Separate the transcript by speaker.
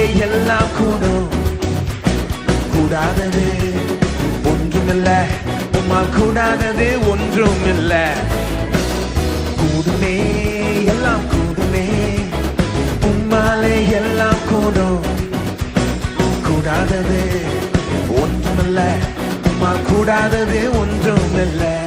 Speaker 1: எல்லாம் கூடும், கூடாதது ஒன்றுமில்ல, உம்மால் கூடாதது ஒன்றுமில்ல. கூடுமே எல்லாம் கூடுமே, உம்மாலே எல்லாம் கூடும், கூடாதது ஒன்றுமில்ல, உம்மால் கூடாதது ஒன்றுமில்ல.